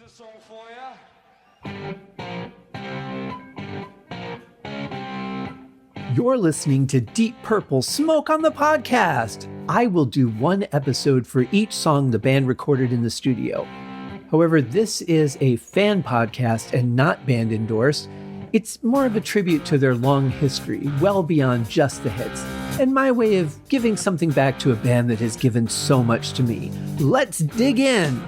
a song for you. You're listening to Deep Purple Smoke on the Podcast. I will do one episode for each song the band recorded in the studio. However, this is a fan podcast and not band endorsed. It's more of a tribute to their long history, well beyond just the hits, and my way of giving something back to a band that has given so much to me. Let's dig in!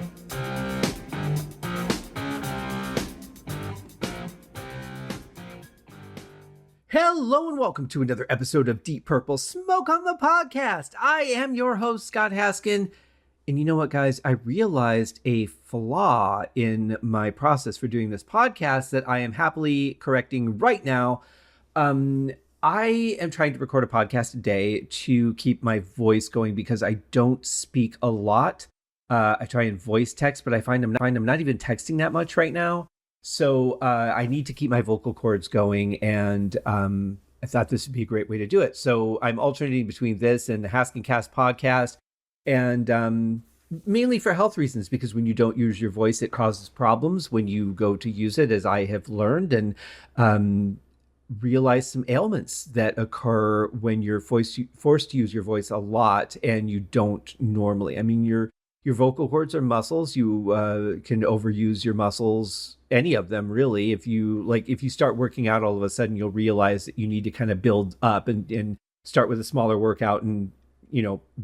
Hello and welcome to another episode of Deep Purple Smoke on the Podcast. I am your host, Scott Haskin. And you know what, guys? I realized a flaw in my process for doing this podcast that I am happily correcting right now. I am trying to record a podcast a day to keep my voice going because I don't speak a lot. I try and voice text, but I find I'm not even texting that much right now. So I need to keep my vocal cords going, and I thought this would be a great way to do it. So I'm alternating between this and the Haskin Cast podcast, and mainly for health reasons, because when you don't use your voice, it causes problems when you go to use it, as I have learned, and realize some ailments that occur when you're forced to use your voice a lot and you don't normally. I mean, your vocal cords are muscles. You can overuse your muscles, any of them really. If you start working out, all of a sudden you'll realize that you need to kind of build up and start with a smaller workout and,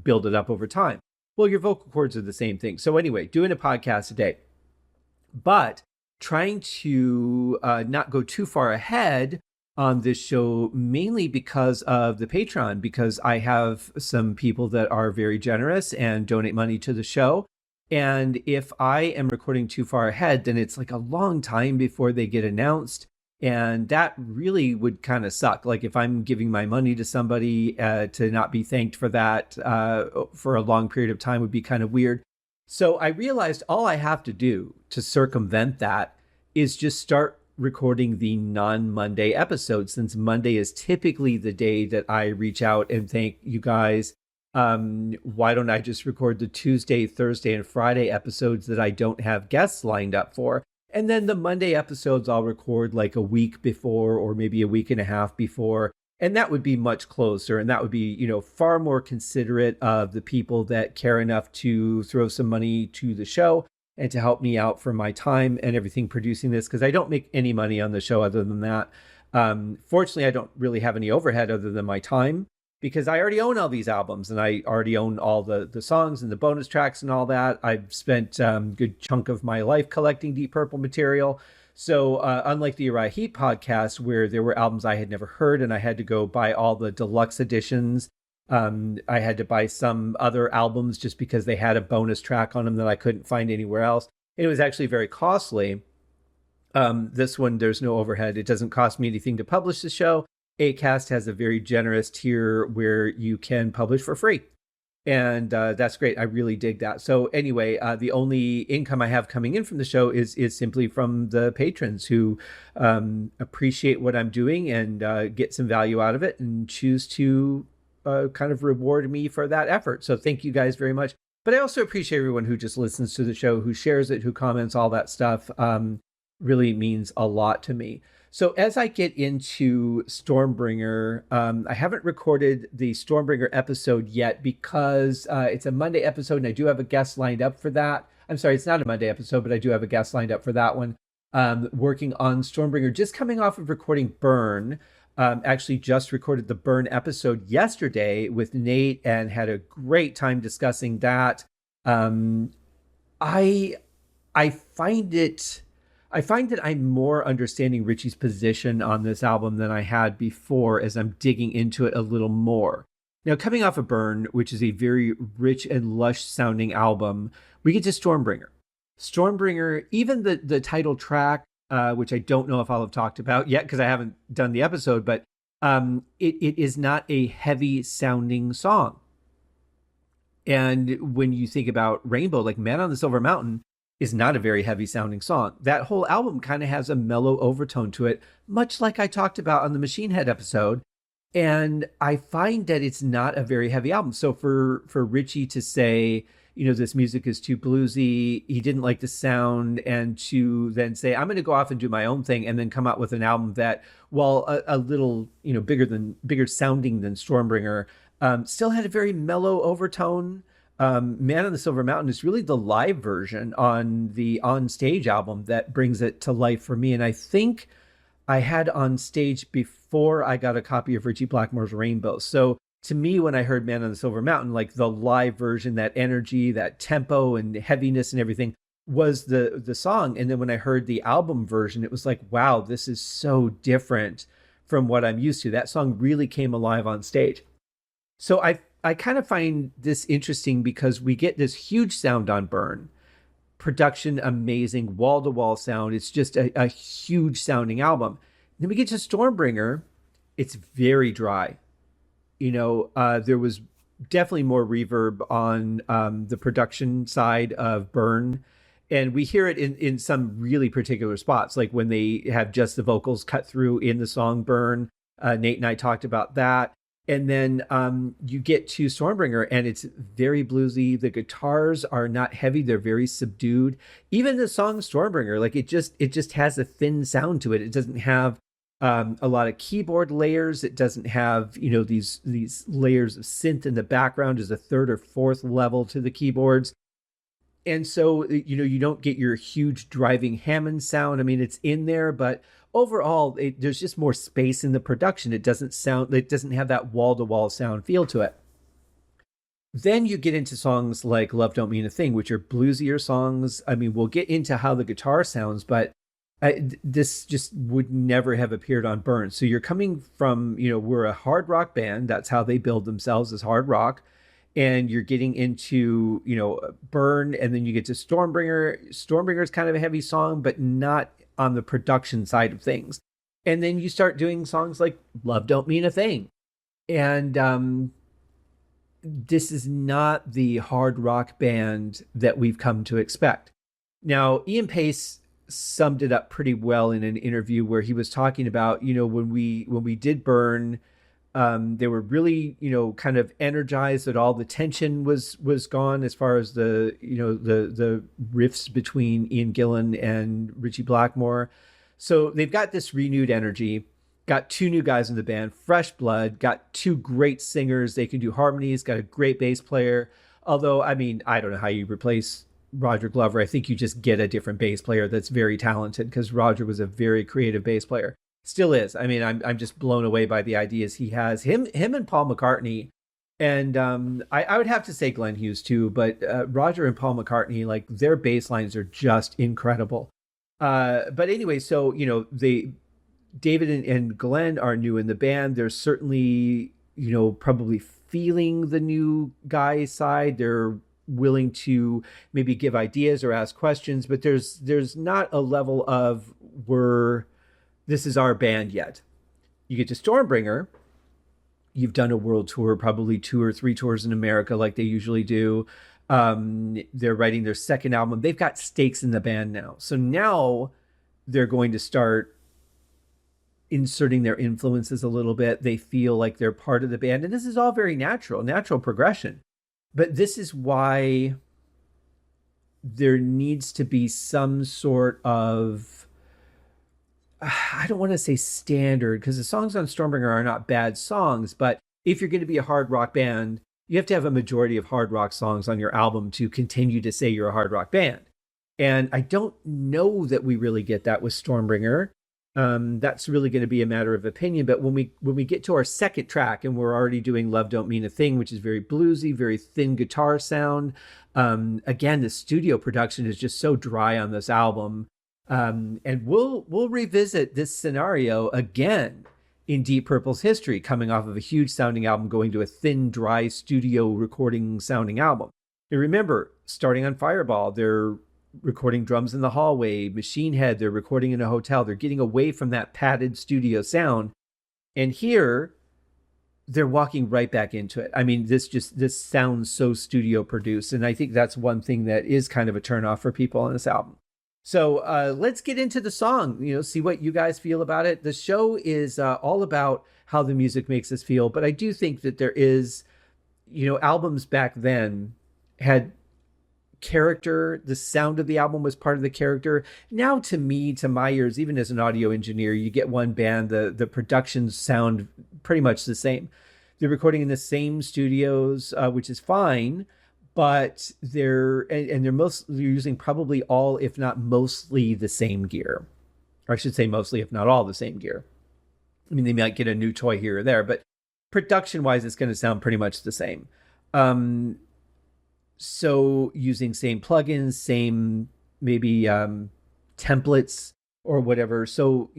build it up over time. Well, your vocal cords are the same thing. So anyway, doing a podcast a day, but trying to not go too far ahead on this show, mainly because of the Patreon, because I have some people that are very generous and donate money to the show. And if I am recording too far ahead, then it's like a long time before they get announced. And that really would kind of suck. Like if I'm giving my money to somebody to not be thanked for that for a long period of time would be kind of weird. So I realized all I have to do to circumvent that is just start recording the non-Monday episodes, since Monday is typically the day that I reach out and thank you guys. Why don't I just record the Tuesday, Thursday, and Friday episodes that I don't have guests lined up for? And then the Monday episodes I'll record like a week before, or maybe a week and a half before. And that would be much closer. And that would be, far more considerate of the people that care enough to throw some money to the show and to help me out for my time and everything producing this, because I don't make any money on the show other than that. Fortunately, I don't really have any overhead other than my time, because I already own all these albums and I already own all the songs and the bonus tracks and all that. I've spent a good chunk of my life collecting Deep Purple material. So unlike the Uriah Heep podcast, where there were albums I had never heard and I had to go buy all the deluxe editions, I had to buy some other albums just because they had a bonus track on them that I couldn't find anywhere else. It was actually very costly. This one, there's no overhead. It doesn't cost me anything to publish the show. Acast has a very generous tier where you can publish for free. And that's great. I really dig that. So anyway, the only income I have coming in from the show is simply from the patrons who appreciate what I'm doing and get some value out of it and choose to kind of reward me for that effort. So thank you guys very much. But I also appreciate everyone who just listens to the show, who shares it, who comments, all that stuff. Really means a lot to me. So as I get into Stormbringer, I haven't recorded the Stormbringer episode yet because it's a Monday episode and I do have a guest lined up for that. I'm sorry, it's not a Monday episode, but I do have a guest lined up for that one. Working on Stormbringer, just coming off of recording Burn. Actually just recorded the Burn episode yesterday with Nate and had a great time discussing that. I find that I'm more understanding Richie's position on this album than I had before as I'm digging into it a little more. Now, coming off of Burn, which is a very rich and lush sounding album, we get to Stormbringer. Stormbringer, even the title track, which I don't know if I'll have talked about yet because I haven't done the episode, but it is not a heavy sounding song. And when you think about Rainbow, like Man on the Silver Mountain is not a very heavy sounding song. That whole album kind of has a mellow overtone to it, much like I talked about on the Machine Head episode. And I find that it's not a very heavy album. So for Richie to say, this music is too bluesy. He didn't like the sound, and to then say, I'm going to go off and do my own thing, and then come out with an album that, while a little, bigger sounding than Stormbringer, still had a very mellow overtone. Man on the Silver Mountain is really the live version on the On Stage album that brings it to life for me. And I think I had On Stage before I got a copy of Ritchie Blackmore's Rainbow. So to me, when I heard Man on the Silver Mountain, like the live version, that energy, that tempo and heaviness and everything was the song. And then when I heard the album version, it was like, wow, this is so different from what I'm used to. That song really came alive on stage. So I kind of find this interesting because we get this huge sound on Burn. Production amazing, wall-to-wall sound. It's just a huge sounding album. Then we get to Stormbringer. It's very dry. There was definitely more reverb on the production side of Burn. And we hear it in some really particular spots, like when they have just the vocals cut through in the song Burn. Nate and I talked about that. And then you get to Stormbringer, and it's very bluesy. The guitars are not heavy; they're very subdued. Even the song Stormbringer, like it just has a thin sound to it. It doesn't have a lot of keyboard layers. It doesn't have these layers of synth in the background as a third or fourth level to the keyboards. And so you don't get your huge driving Hammond sound. I mean, it's in there, but overall, there's just more space in the production. It doesn't have that wall-to-wall sound feel to it. Then you get into songs like Love Don't Mean a Thing, which are bluesier songs. I mean, we'll get into how the guitar sounds, but this just would never have appeared on Burn. So you're coming from, we're a hard rock band. That's how they build themselves, as hard rock. And you're getting into, Burn, and then you get to Stormbringer. Stormbringer is kind of a heavy song, but not on the production side of things. And then you start doing songs like Love Don't Mean a Thing. And this is not the hard rock band that we've come to expect. Now, Ian Paice summed it up pretty well in an interview where he was talking about, when we did Burn, they were really, kind of energized that all the tension was gone as far as the riffs between Ian Gillan and Ritchie Blackmore. So they've got this renewed energy, got two new guys in the band, fresh blood, got two great singers. They can do harmonies, got a great bass player. Although, I mean, I don't know how you replace Roger Glover. I think you just get a different bass player that's very talented, because Roger was a very creative bass player. Still is. I mean, I'm just blown away by the ideas he has. Him and Paul McCartney, and I would have to say Glenn Hughes too. But Roger and Paul McCartney, like, their bass lines are just incredible. But anyway, so David and Glenn are new in the band. They're certainly probably feeling the new guy side. They're willing to maybe give ideas or ask questions, but there's not a level of this is our band yet. You get to Stormbringer. You've done a world tour, probably 2 or 3 tours in America like they usually do. They're writing their second album. They've got stakes in the band now. So now they're going to start inserting their influences a little bit. They feel like they're part of the band. And this is all very natural progression. But this is why there needs to be some sort of, I don't want to say standard, because the songs on Stormbringer are not bad songs, but if you're going to be a hard rock band, you have to have a majority of hard rock songs on your album to continue to say you're a hard rock band. And I don't know that we really get that with Stormbringer. That's really going to be a matter of opinion. But when we get to our second track, and we're already doing Love Don't Mean a Thing, which is very bluesy, very thin guitar sound. Again, the studio production is just so dry on this album. And we'll revisit this scenario again in Deep Purple's history, coming off of a huge sounding album, going to a thin, dry studio recording sounding album. And remember, starting on Fireball, they're recording drums in the hallway. Machine Head, they're recording in a hotel. They're getting away from that padded studio sound. And here, they're walking right back into it. I mean, this sounds so studio produced. And I think that's one thing that is kind of a turnoff for people on this album. So let's get into the song, see what you guys feel about it. The show is all about how the music makes us feel. But I do think that there is, albums back then had character. The sound of the album was part of the character. Now, to me, to my ears, even as an audio engineer, you get one band, the productions sound pretty much the same. They're recording in the same studios, which is fine, but they're using probably all, if not mostly, the same gear. Or I should say mostly, if not all, the same gear. I mean, they might get a new toy here or there, but production-wise, it's going to sound pretty much the same. So using same plugins, same maybe templates or whatever. So,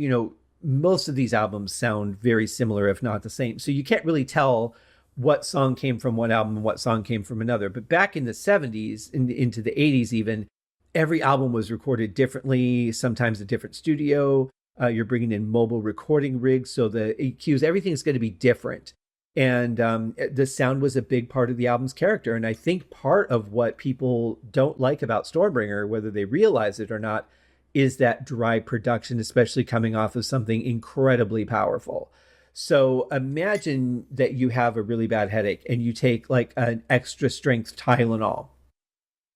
most of these albums sound very similar, if not the same. So you can't really tell what song came from one album and what song came from another. But back in the 70s, into the 80s even, every album was recorded differently, sometimes a different studio. You're bringing in mobile recording rigs, so the EQs, everything's going to be different. And the sound was a big part of the album's character. And I think part of what people don't like about Stormbringer, whether they realize it or not, is that dry production, especially coming off of something incredibly powerful. So imagine that you have a really bad headache and you take like an extra strength Tylenol.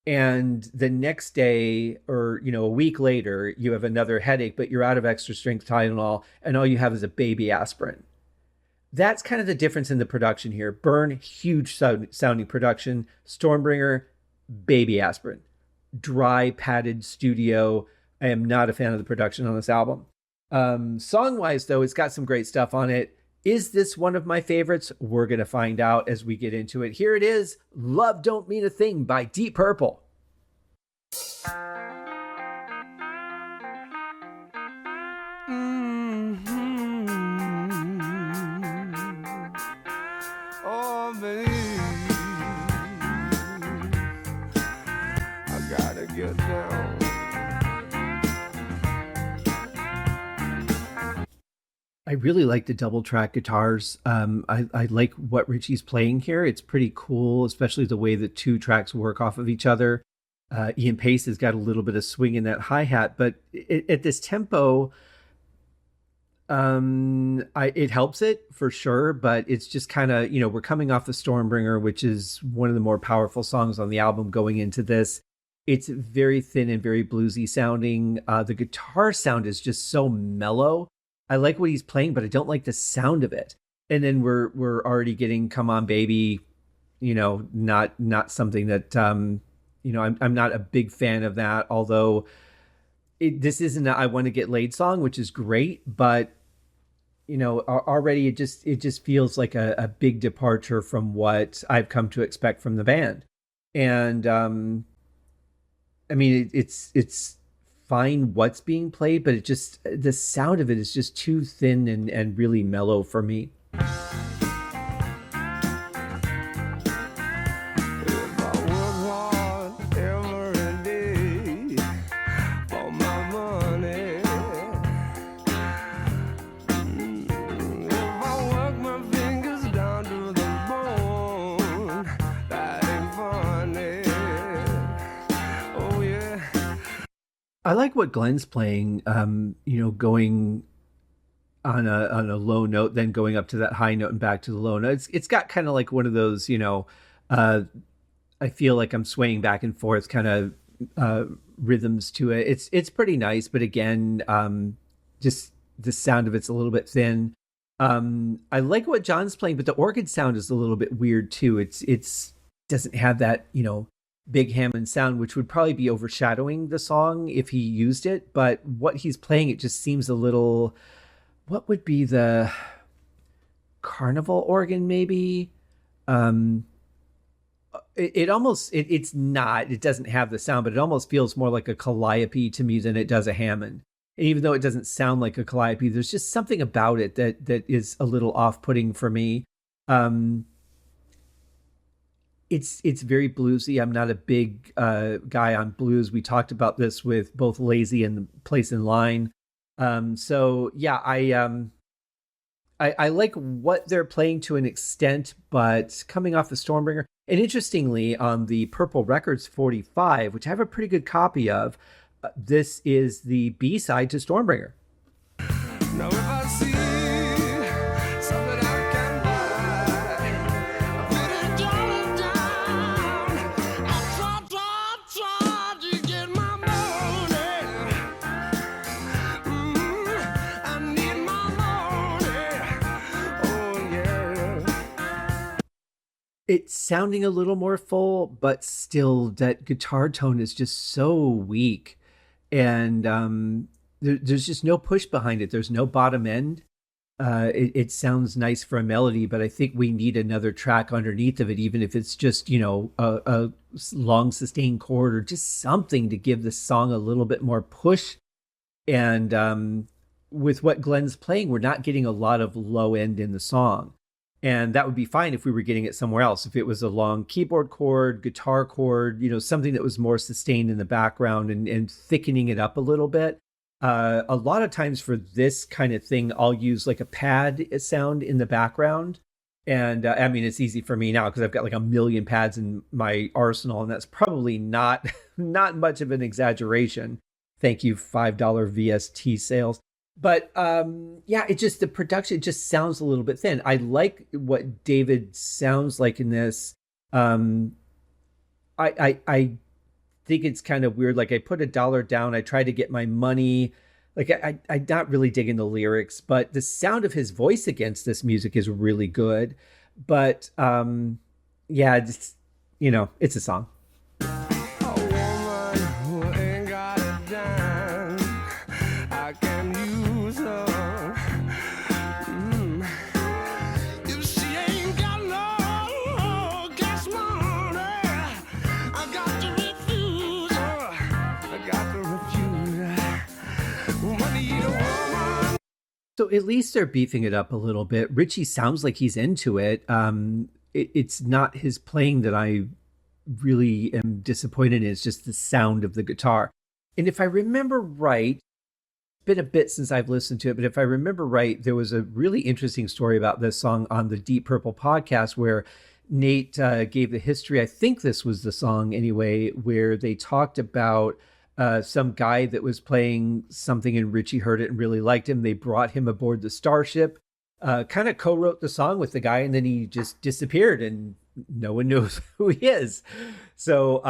And the next day or, a week later, you have another headache, but you're out of extra strength Tylenol and all you have is a baby aspirin. That's kind of the difference in the production here. Burn, huge sounding production. Stormbringer, baby aspirin. Dry, padded studio. I am not a fan of the production on this album. Song-wise, though, it's got some great stuff on it. Is this one of my favorites? We're going to find out as we get into it. Here it is, Love Don't Mean a Thing by Deep Purple. Oh, baby, I gotta get down. I really like the double track guitars. I like what Richie's playing here. It's pretty cool, especially the way the two tracks work off of each other. Ian Pace has got a little bit of swing in that hi-hat, but at this tempo, it helps it for sure, but it's just kind of, we're coming off the Stormbringer, which is one of the more powerful songs on the album going into this. It's very thin and very bluesy sounding. The guitar sound is just so mellow. I like what he's playing, but I don't like the sound of it. And then we're already getting Come On Baby, not something that, I'm not a big fan of that. Although this isn't a I Want to Get Laid song, which is great, but already it just feels like a big departure from what I've come to expect from the band. And, it's fine what's being played, but the sound of it is just too thin and really mellow for me. I like what Glenn's playing, going on a low note, then going up to that high note and back to the low note. It's got kind of like one of those, I feel like I'm swaying back and forth kind of rhythms to it. It's pretty nice, but again, just the sound of it's a little bit thin. I like what John's playing, but the organ sound is a little bit weird too. It's doesn't have that, big Hammond sound, which would probably be overshadowing the song if he used it. But what he's playing, it just seems a little, what would be the carnival organ maybe? It's not, it doesn't have the sound, but it almost feels more like a calliope to me than it does a Hammond. And even though it doesn't sound like a calliope, there's just something about it that is a little off-putting for me. It's very bluesy. I'm not a big guy on blues. We talked about this with both Lazy and The Place in Line. So yeah, I like what they're playing to an extent, but coming off the Stormbringer, and interestingly, on the Purple Records 45, which I have a pretty good copy of, this is the B-side to Stormbringer. Now if I see something I can buy, I put $1 down. I It's sounding a little more full, but still that guitar tone is just so weak. And there's just no push behind it. There's no bottom end. It sounds nice for a melody, but I think we need another track underneath of it, even if it's just, a long sustained chord or just something to give the song a little bit more push. And with what Glenn's playing, we're not getting a lot of low end in the song. And that would be fine if we were getting it somewhere else. If it was a long keyboard chord, guitar chord, something that was more sustained in the background and thickening it up a little bit. A lot of times for this kind of thing, I'll use like a pad sound in the background. And I mean, it's easy for me now because I've got like a million pads in my arsenal, and that's probably not much of an exaggeration. Thank you, $5 VST sales. But yeah, the production just sounds a little bit thin. I like what David sounds like in this. I think it's kind of weird. Like I put $1 down. I try to get my money. Like I'm not really digging the lyrics, but the sound of his voice against this music is really good. But yeah, it's a song. So at least they're beefing it up a little bit. Richie sounds like he's into it. It's not his playing that I really am disappointed in. It's just the sound of the guitar. And if I remember right, it's been a bit since I've listened to it, but if I remember right, there was a really interesting story about this song on the Deep Purple podcast where Nate gave the history. I think this was the song anyway, where they talked about some guy that was playing something and Richie heard it and really liked him. They brought him aboard the Starship, kind of co-wrote the song with the guy, and then he just disappeared and no one knows who he is. So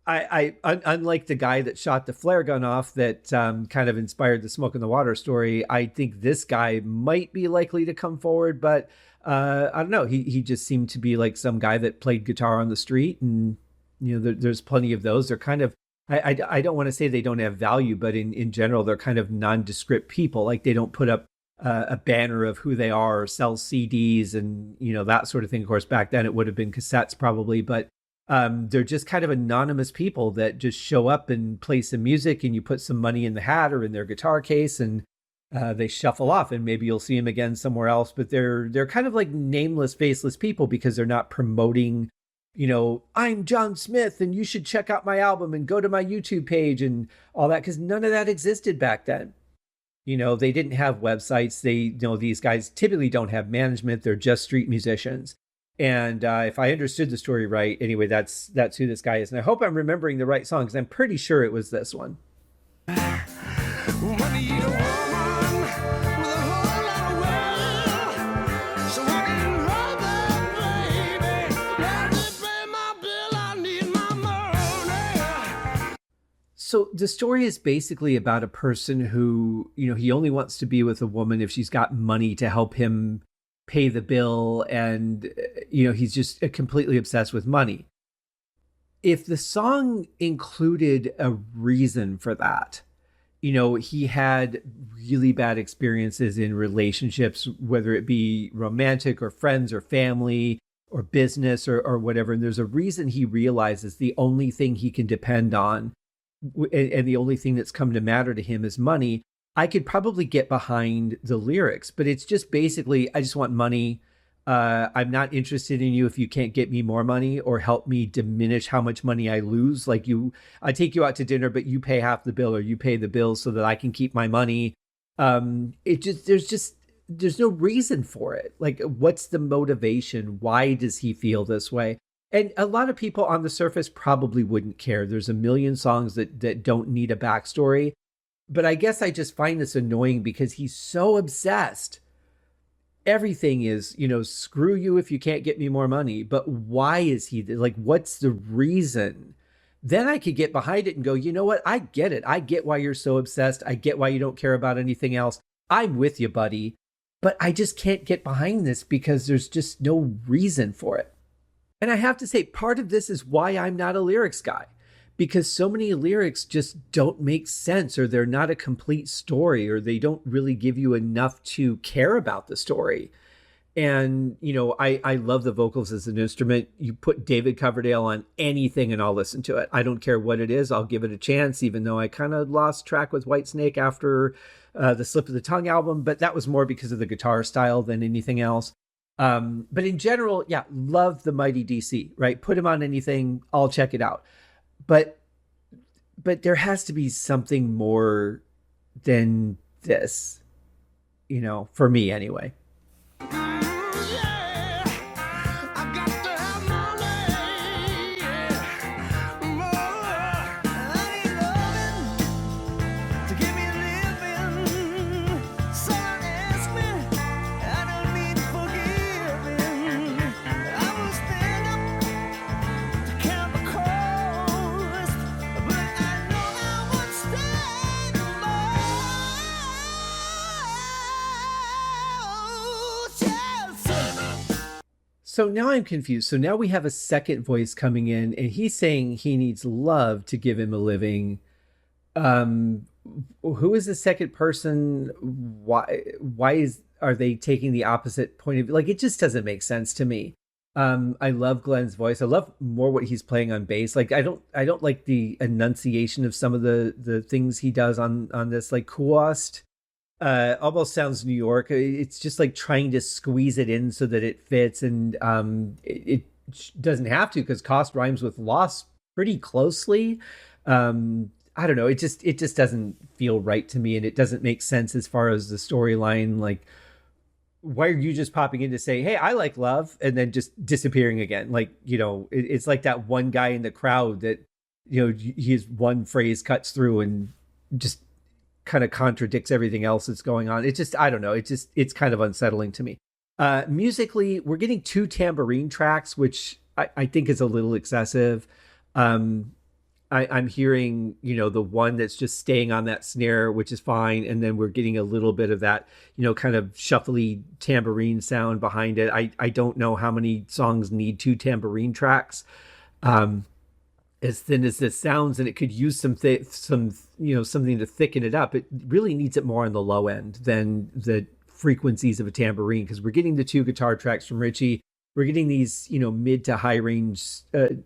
I unlike the guy that shot the flare gun off that kind of inspired the Smoke in the Water story, I think this guy might be likely to come forward, but I don't know. He just seemed to be like some guy that played guitar on the street, and there's plenty of those. They're kind of, I don't want to say they don't have value, but in general, they're kind of nondescript people. Like they don't put up a banner of who they are or sell CDs and, that sort of thing. Of course, back then it would have been cassettes probably, but they're just kind of anonymous people that just show up and play some music, and you put some money in the hat or in their guitar case, and they shuffle off, and maybe you'll see them again somewhere else. But they're kind of like nameless, faceless people because they're not promoting, I'm John Smith and you should check out my album and go to my YouTube page and all that, because none of that existed back then. They didn't have websites. These guys typically don't have management. They're just street musicians. And if I understood the story right, anyway, that's who this guy is. And I hope I'm remembering the right song, because I'm pretty sure it was this one. So the story is basically about a person who, he only wants to be with a woman if she's got money to help him pay the bill. And, he's just completely obsessed with money. If the song included a reason for that, he had really bad experiences in relationships, whether it be romantic or friends or family or business or whatever. And there's a reason he realizes the only thing he can depend on and the only thing that's come to matter to him is money. I could probably get behind the lyrics, but it's just basically, I just want money. I'm not interested in you if you can't get me more money or help me diminish how much money I lose. Like I take you out to dinner, but you pay half the bill, or you pay the bill so that I can keep my money. There's no reason for it. Like, what's the motivation? Why does he feel this way? And a lot of people on the surface probably wouldn't care. There's a million songs that don't need a backstory. But I guess I just find this annoying because he's so obsessed. Everything is, screw you if you can't get me more money. But why is he like, what's the reason? Then I could get behind it and go, you know what? I get it. I get why you're so obsessed. I get why you don't care about anything else. I'm with you, buddy. But I just can't get behind this because there's just no reason for it. And I have to say, part of this is why I'm not a lyrics guy, because so many lyrics just don't make sense, or they're not a complete story, or they don't really give you enough to care about the story. And, I love the vocals as an instrument. You put David Coverdale on anything and I'll listen to it. I don't care what it is. I'll give it a chance, even though I kind of lost track with Whitesnake after the Slip of the Tongue album. But that was more because of the guitar style than anything else. But in general, yeah, love the Mighty DC, right? Put him on anything. I'll check it out. But there has to be something more than this, for me anyway. So now I'm confused. So now we have a second voice coming in, and he's saying he needs love to give him a living. Who is the second person? Why are they taking the opposite point of view? Like, it just doesn't make sense to me. I love Glenn's voice. I love more what he's playing on bass. Like, I don't like the enunciation of some of the things he does on this, like Kuost. Almost sounds New York. It's just like trying to squeeze it in so that it fits, and it doesn't have to, because cost rhymes with loss pretty closely. I don't know. It just doesn't feel right to me, and it doesn't make sense as far as the storyline. Like, why are you just popping in to say, "Hey, I like love," and then just disappearing again? Like, it's like that one guy in the crowd that his one phrase cuts through and just kind of contradicts everything else that's going on. I don't know. It's kind of unsettling to me. Musically, we're getting 2 tambourine tracks, which I think is a little excessive. I'm hearing, the one that's just staying on that snare, which is fine. And then we're getting a little bit of that, kind of shuffly tambourine sound behind it. I don't know how many songs need 2 tambourine tracks. As thin as this sounds, and it could use something to thicken it up, it really needs it more on the low end than the frequencies of a tambourine, because we're getting the 2 guitar tracks from Richie. We're getting these, mid to high range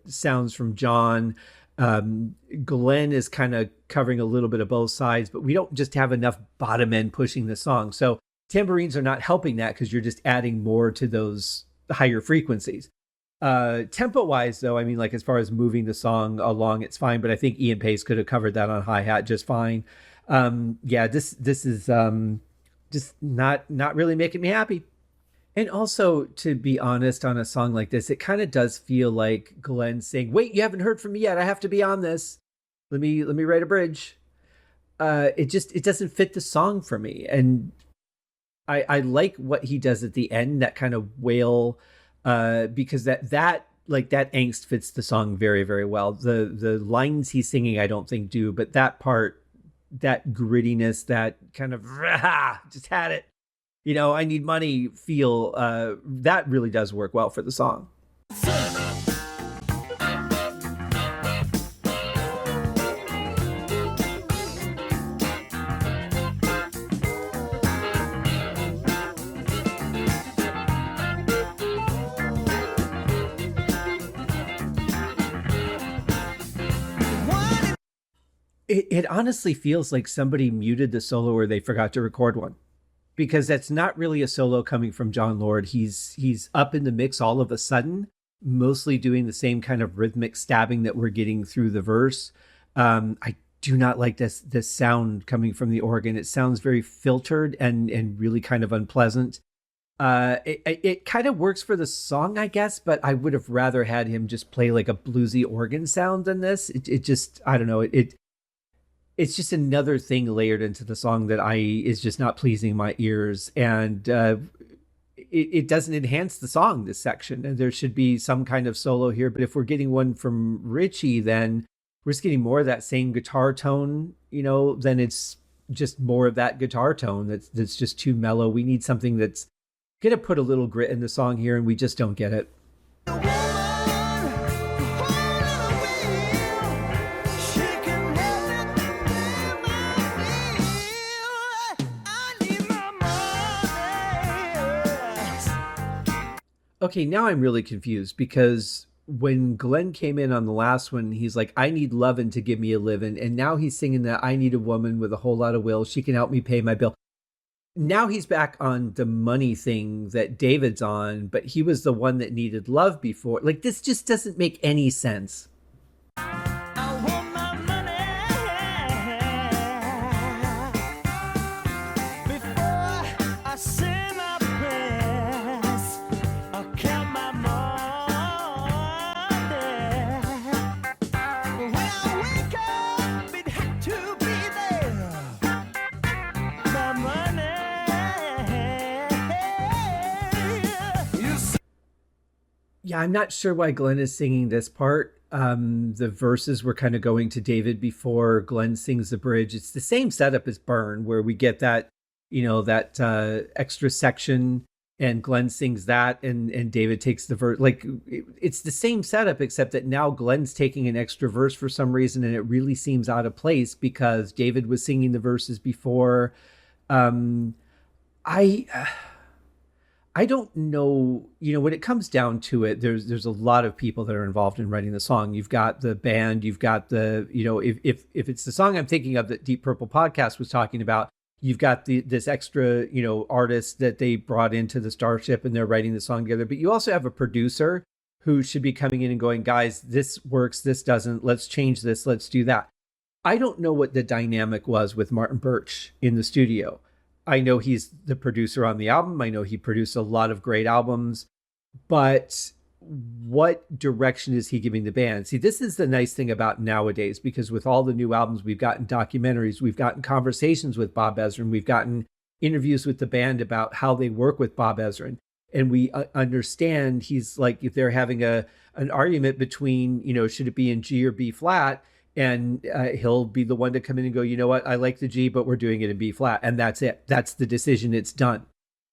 sounds from John. Glenn is kind of covering a little bit of both sides, but we don't just have enough bottom end pushing the song. So tambourines are not helping that, because you're just adding more to those higher frequencies. Tempo wise, though, I mean, like, as far as moving the song along, it's fine, but I think Ian Pace could have covered that on hi-hat just fine. This is just not really making me happy. And also, to be honest, on a song like this, it kind of does feel like Glenn saying, "Wait, you haven't heard from me yet. I have to be on this. Let me write a bridge." It doesn't fit the song for me. And I like what he does at the end, that kind of wail, because that angst fits the song very, very well. The lines he's singing, I don't think do, but that part, that grittiness, that kind of just had it, I need money feel, that really does work well for the song. It honestly feels like somebody muted the solo or they forgot to record one, because that's not really a solo coming from Jon Lord. He's up in the mix all of a sudden, mostly doing the same kind of rhythmic stabbing that we're getting through the verse. I do not like this sound coming from the organ. It sounds very filtered and really kind of unpleasant. It kind of works for the song, I guess, but I would have rather had him just play like a bluesy organ sound than this. It just, I don't know, it's just another thing layered into the song that is just not pleasing my ears. And it doesn't enhance the song, this section. And there should be some kind of solo here. But if we're getting one from Richie, then we're just getting more of that same guitar tone, then it's just more of that guitar tone that's just too mellow. We need something that's going to put a little grit in the song here, and we just don't get it. Okay, now I'm really confused because when Glenn came in on the last one, he's like, I need lovin' to give me a livin'. And now he's singing that I need a woman with a whole lot of will. She can help me pay my bill. Now he's back on the money thing that David's on, but he was the one that needed love before. Like, this just doesn't make any sense. I want my money before I say my prayers. I count my money. When I wake up, it had to be there. My money. You Yeah, I'm not sure why Glenn is singing this part. The verses were kind of going to David before Glenn sings the bridge. It's the same setup as Burn, where we get that, that extra section, and Glenn sings that, and David takes the verse. Like, it's the same setup, except that now Glenn's taking an extra verse for some reason, and it really seems out of place because David was singing the verses before. I I don't know, when it comes down to it, there's a lot of people that are involved in writing the song. You've got the band, you've got the, if it's the song I'm thinking of that Deep Purple podcast was talking about, you've got this extra, artist that they brought into the Starship and they're writing the song together. But you also have a producer who should be coming in and going, guys, this works, this doesn't, let's change this, let's do that. I don't know what the dynamic was with Martin Birch in the studio. I know he's the producer on the album. I know he produced a lot of great albums, but what direction is he giving the band? See, this is the nice thing about nowadays, because with all the new albums, we've gotten documentaries, we've gotten conversations with Bob Ezrin, we've gotten interviews with the band about how they work with Bob Ezrin. And we understand he's like, if they're having an argument between, should it be in G or B flat? And he'll be the one to come in and go, you know what, I like the G, but we're doing it in B flat. And that's it. That's the decision. It's done.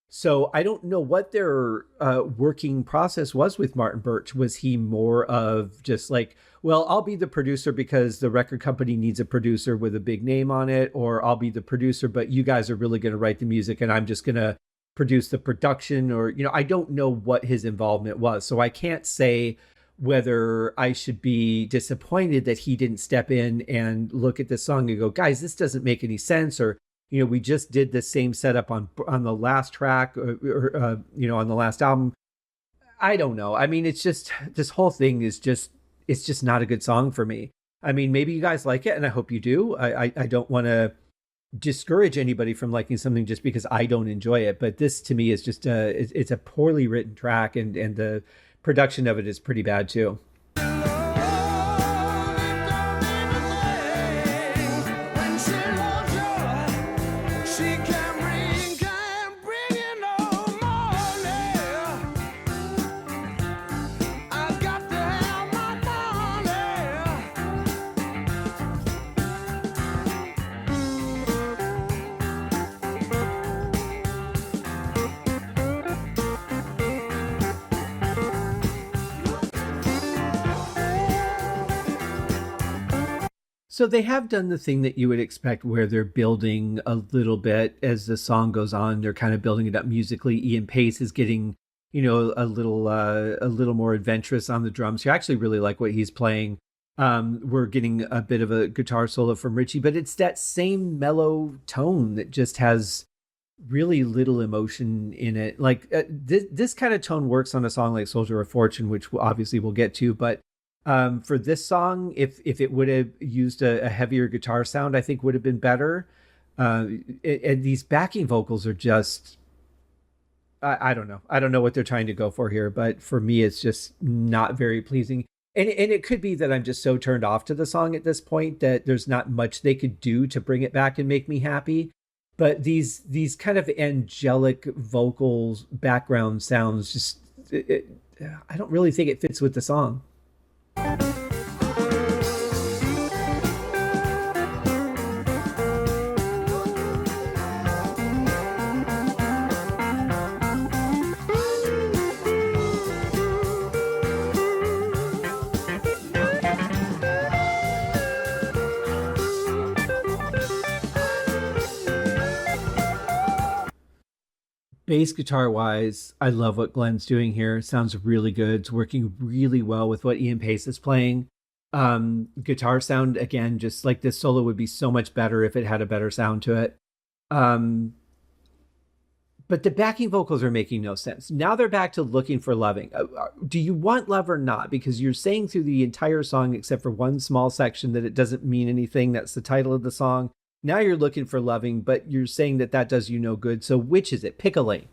So I don't know what their working process was with Martin Birch. Was he more of just like, well, I'll be the producer because the record company needs a producer with a big name on it, or I'll be the producer, but you guys are really going to write the music and I'm just going to produce the production? Or, I don't know what his involvement was. So I can't say whether I should be disappointed that he didn't step in and look at the song and go, guys, this doesn't make any sense. Or, we just did the same setup on the last track or on the last album. I don't know. I mean, it's just, this whole thing is just, it's just not a good song for me. I mean, maybe you guys like it and I hope you do. I don't want to discourage anybody from liking something just because I don't enjoy it. But this to me is just it's a poorly written track, and the production of it is pretty bad too. So they have done the thing that you would expect, where they're building a little bit as the song goes on. They're kind of building it up musically. Ian Pace is getting, a little more adventurous on the drums. You actually really like what he's playing. We're getting a bit of a guitar solo from Richie, but it's that same mellow tone that just has really little emotion in it. Like this kind of tone works on a song like Soldier of Fortune, which obviously we'll get to, but for this song, if it would have used a heavier guitar sound, I think would have been better. And these backing vocals are just, I don't know. I don't know what they're trying to go for here, but for me, it's just not very pleasing. And it could be that I'm just so turned off to the song at this point that there's not much they could do to bring it back and make me happy. But these kind of angelic vocals, background sounds, just, I don't really think it fits with the song. Bass guitar wise, I love what Glenn's doing here. It sounds really good. It's working really well with what Ian Pace is playing. Guitar sound, again, just like this solo would be so much better if it had a better sound to it. Um, but the backing vocals are making no sense. Now they're back to looking for loving. Do you want love or not? Because you're saying through the entire song, except for one small section, that it doesn't mean anything. That's the title of the song. Now you're looking for loving, but you're saying that that does you no good. So which is it? Pick a lane.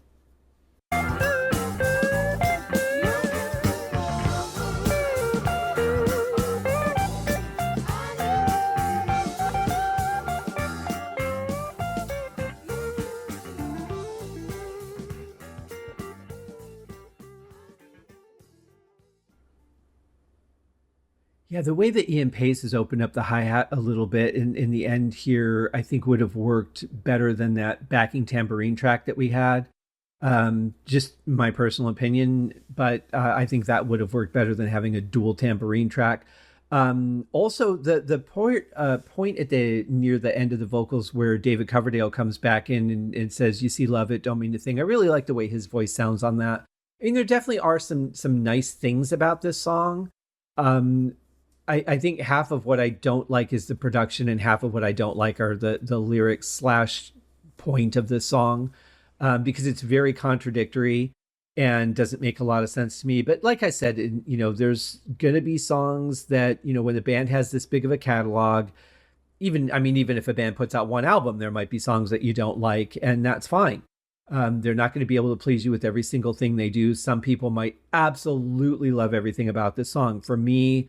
Yeah, the way that Ian Pace has opened up the hi-hat a little bit in the end here, I think would have worked better than that backing tambourine track that we had. Just my personal opinion, but I think that would have worked better than having a dual tambourine track. Also, the point at the near the end of the vocals where David Coverdale comes back in and says, "You see, love it, don't mean a thing." I really like the way his voice sounds on that. I mean, there definitely are some nice things about this song. Um, I think half of what I don't like is the production, and half of what I don't like are the lyrics slash point of the song, because it's very contradictory and doesn't make a lot of sense to me. But like I said, there's gonna be songs that, when the band has this big of a catalog, even if a band puts out one album, there might be songs that you don't like, and that's fine. They're not going to be able to please you with every single thing they do. Some people might absolutely love everything about this song. For me,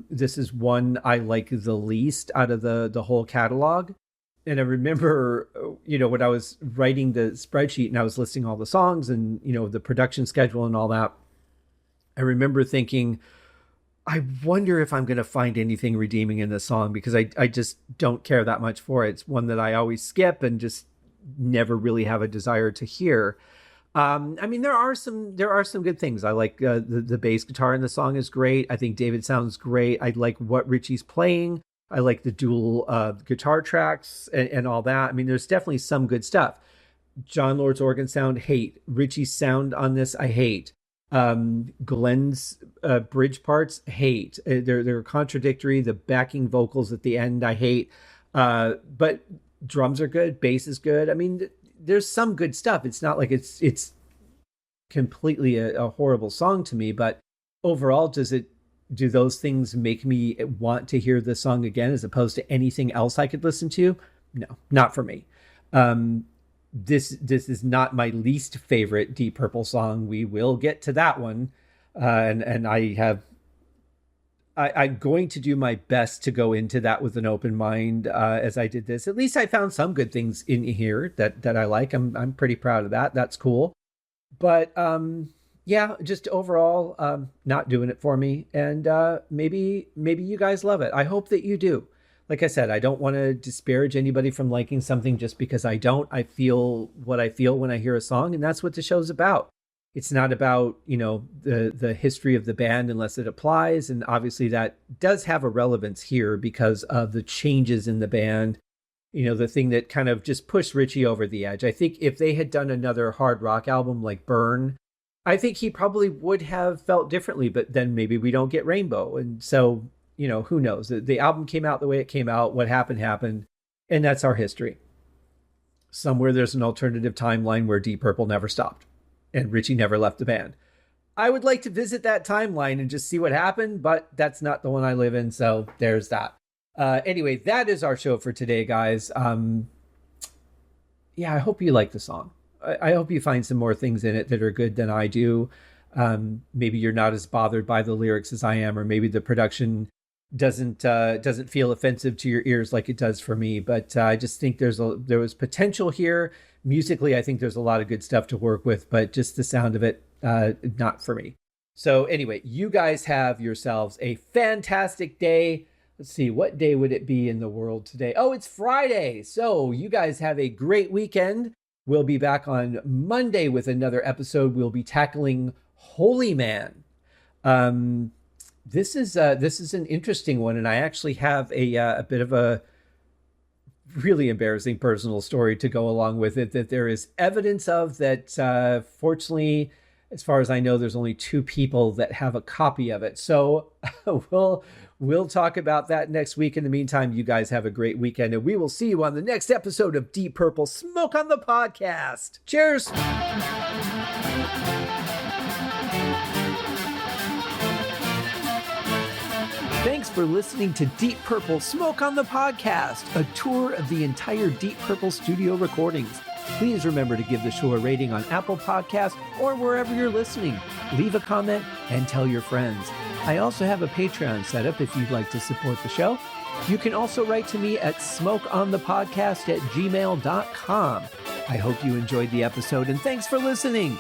this is one I like the least out of the whole catalog. And I remember, when I was writing the spreadsheet and I was listing all the songs and, the production schedule and all that, I remember thinking, I wonder if I'm going to find anything redeeming in this song, because I just don't care that much for it. It's one that I always skip and just never really have a desire to hear. There are some good things. I like the bass guitar in the song is great. I think David sounds great. I like what Richie's playing. I like the dual guitar tracks and all that. I mean, there's definitely some good stuff. John Lord's organ sound, hate. Richie's sound on this, I hate. Glenn's bridge parts, hate. They're contradictory. The backing vocals at the end, I hate. But drums are good. Bass is good. I mean, there's some good stuff. It's not like it's completely a horrible song to me, but overall, do those things make me want to hear the song again as opposed to anything else I could listen to? No, not for me. This is not my least favorite Deep Purple song. We will get to that one. And I'm going to do my best to go into that with an open mind as I did this. At least I found some good things in here that I like. I'm pretty proud of that. That's cool. But yeah, just overall, not doing it for me. And maybe you guys love it. I hope that you do. Like I said, I don't want to disparage anybody from liking something just because I don't. I feel what I feel when I hear a song, and that's what the show's about. It's not about, the history of the band unless it applies. And obviously that does have a relevance here because of the changes in the band, the thing that kind of just pushed Richie over the edge. I think if they had done another hard rock album like Burn, I think he probably would have felt differently, but then maybe we don't get Rainbow. And so, who knows? The album came out the way it came out. What happened. And that's our history. Somewhere there's an alternative timeline where Deep Purple never stopped and Richie never left the band. I would like to visit that timeline and just see what happened, but that's not the one I live in. So there's that. Anyway, that is our show for today, guys. Yeah, I hope you like the song. I hope you find some more things in it that are good than I do. Maybe you're not as bothered by the lyrics as I am, or maybe the production doesn't feel offensive to your ears like it does for me. But I just think there was potential here. Musically, I think there's a lot of good stuff to work with, but just the sound of it, not for me. So anyway, you guys have yourselves a fantastic day. Let's see, what day would it be in the world today? Oh, it's Friday. So you guys have a great weekend. We'll be back on Monday with another episode. We'll be tackling Holy Man. This is an interesting one, and I actually have a bit of a really embarrassing personal story to go along with it that there is evidence of that. Fortunately, as far as I know, there's only 2 people that have a copy of it. So we'll talk about that next week. In the meantime, you guys have a great weekend, and we will see you on the next episode of Deep Purple Smoke on the Podcast. Cheers. Thanks for listening to Deep Purple Smoke on the Podcast, a tour of the entire Deep Purple studio recordings. Please remember to give the show a rating on Apple Podcasts or wherever you're listening. Leave a comment and tell your friends. I also have a Patreon set up if you'd like to support the show. You can also write to me at smokeonthepodcast@gmail.com. I hope you enjoyed the episode, and thanks for listening.